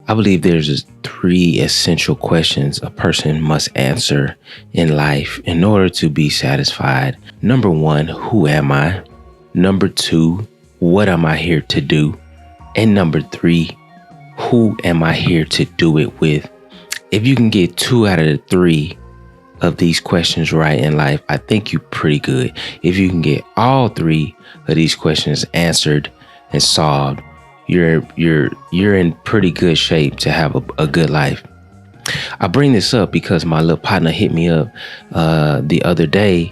I believe there's three essential questions a person must answer in life in order to be satisfied. Number one, who am I? Number two, what am I here to do? And number three, who am I here to do it with? If you can get 2 out of the 3 of these questions right in life, I think you're pretty good. If you can get all 3 of these questions answered and solved, you're in pretty good shape to have a good life. I bring this up because my little partner hit me up the other day.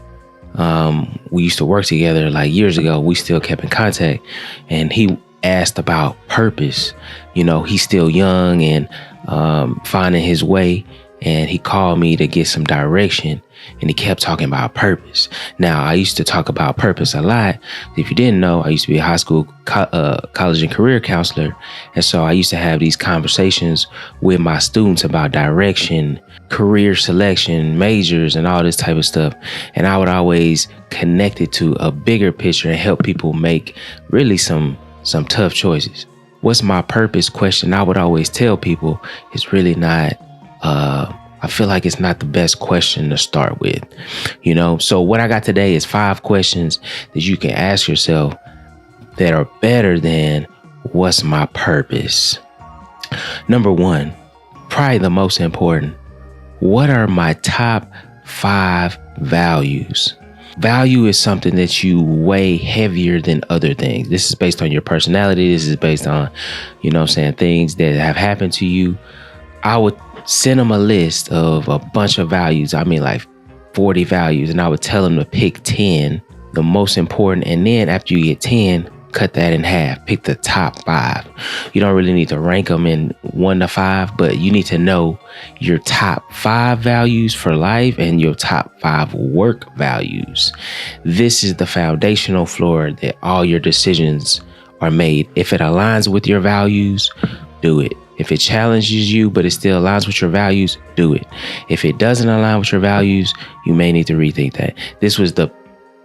We used to work together like years ago. We still kept in contact, and he asked about purpose. You know, he's still young and finding his way. And he called me to get some direction, and he kept talking about purpose. Now, I used to talk about purpose a lot. If you didn't know, I used to be a high school, college and career counselor. And so I used to have these conversations with my students about direction, career selection, majors, and all this type of stuff. And I would always connect it to a bigger picture and help people make really some tough choices. What's my purpose question? I would always tell people it's really not I feel like it's not the best question to start with, you know? So what I got today is 5 questions that you can ask yourself that are better than what's my purpose? Number 1, probably the most important. What are my top 5 values? Value is something that you weigh heavier than other things. This is based on your personality. This is based on, things that have happened to you. I would send them a list of a bunch of values. I mean, like 40 values. And I would tell them to pick 10, the most important. And then after you get 10, cut that in half. Pick the top 5. You don't really need to rank them in 1 to 5, but you need to know your top 5 values for life and your top 5 work values. This is the foundational floor that all your decisions are made. If it aligns with your values, do it. If it challenges you, but it still aligns with your values, do it. If it doesn't align with your values, you may need to rethink that. This was the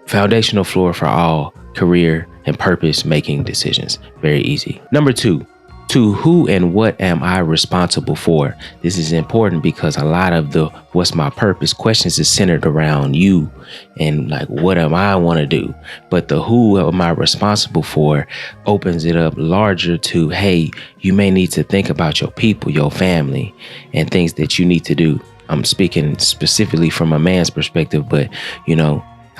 foundational floor for all career and purpose making decisions. Very easy. Number 2, to who and what am I responsible for? This is important because a lot of the what's my purpose questions is centered around you and like, what am I want to do? But the who am I responsible for opens it up larger to, hey, you may need to think about your people, your family, and things that you need to do. I'm speaking specifically from a man's perspective, but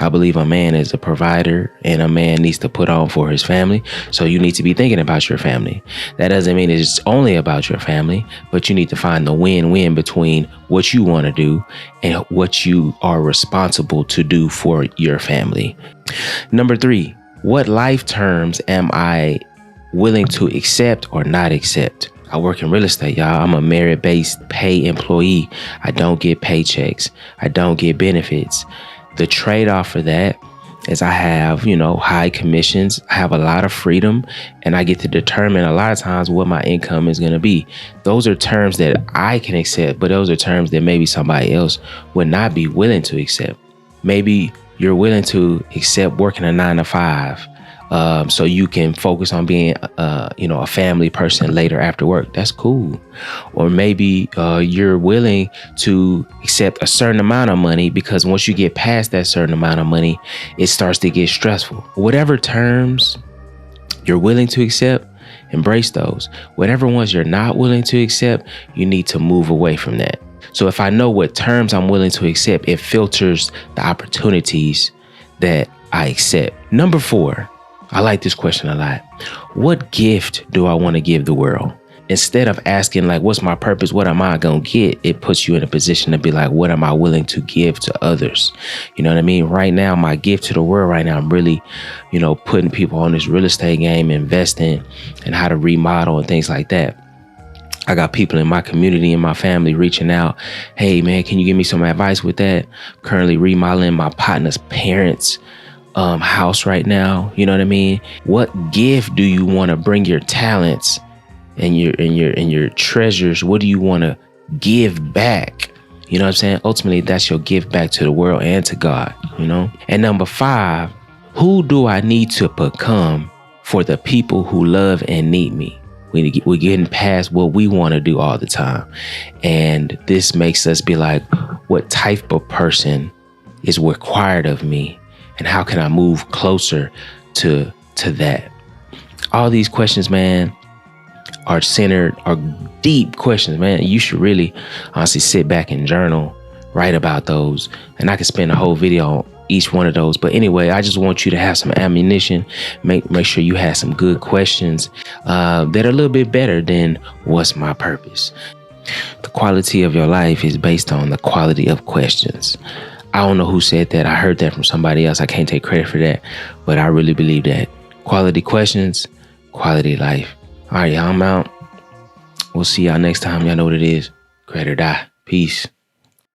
I believe a man is a provider and a man needs to put on for his family. So you need to be thinking about your family. That doesn't mean it's only about your family, but you need to find the win-win between what you want to do and what you are responsible to do for your family. Number 3, what life terms am I willing to accept or not accept? I work in real estate, y'all. I'm a merit-based pay employee. I don't get paychecks. I don't get benefits. The trade-off for that is I have, high commissions. I have a lot of freedom, and I get to determine a lot of times what my income is going to be. Those are terms that I can accept, but those are terms that maybe somebody else would not be willing to accept. Maybe you're willing to accept working a 9 to 5. So you can focus on being, a family person later after work. That's cool. Or maybe you're willing to accept a certain amount of money because once you get past that certain amount of money, it starts to get stressful. Whatever terms you're willing to accept, embrace those. Whatever ones you're not willing to accept, you need to move away from that. So if I know what terms I'm willing to accept, it filters the opportunities that I accept. Number 4. I like this question a lot. What gift do I want to give the world? Instead of asking like, what's my purpose? What am I going to get? It puts you in a position to be like, what am I willing to give to others? You know what I mean? Right now, my gift to the world right now, I'm really, putting people on this real estate game, investing and how to remodel and things like that. I got people in my community and my family reaching out. Hey, man, can you give me some advice with that? Currently remodeling my partner's parents' house right now. You know what I mean? What gift do you want to bring your talents and your treasures? What do you want to give back? You know what I'm saying? Ultimately, that's your gift back to the world and to God, And number 5, who do I need to become for the people who love and need me? We're getting past what we want to do all the time. And this makes us be like, what type of person is required of me? And how can I move closer to that? All these questions, man, are deep questions, man. You should really honestly sit back and journal, write about those. And I could spend a whole video on each one of those. But anyway, I just want you to have some ammunition. Make sure you have some good questions that are a little bit better than what's my purpose. The quality of your life is based on the quality of questions. I don't know who said that. I heard that from somebody else. I can't take credit for that, but I really believe that. Quality questions, quality life. All right, y'all, I'm out. We'll see y'all next time. Y'all know what it is. Create or die. Peace.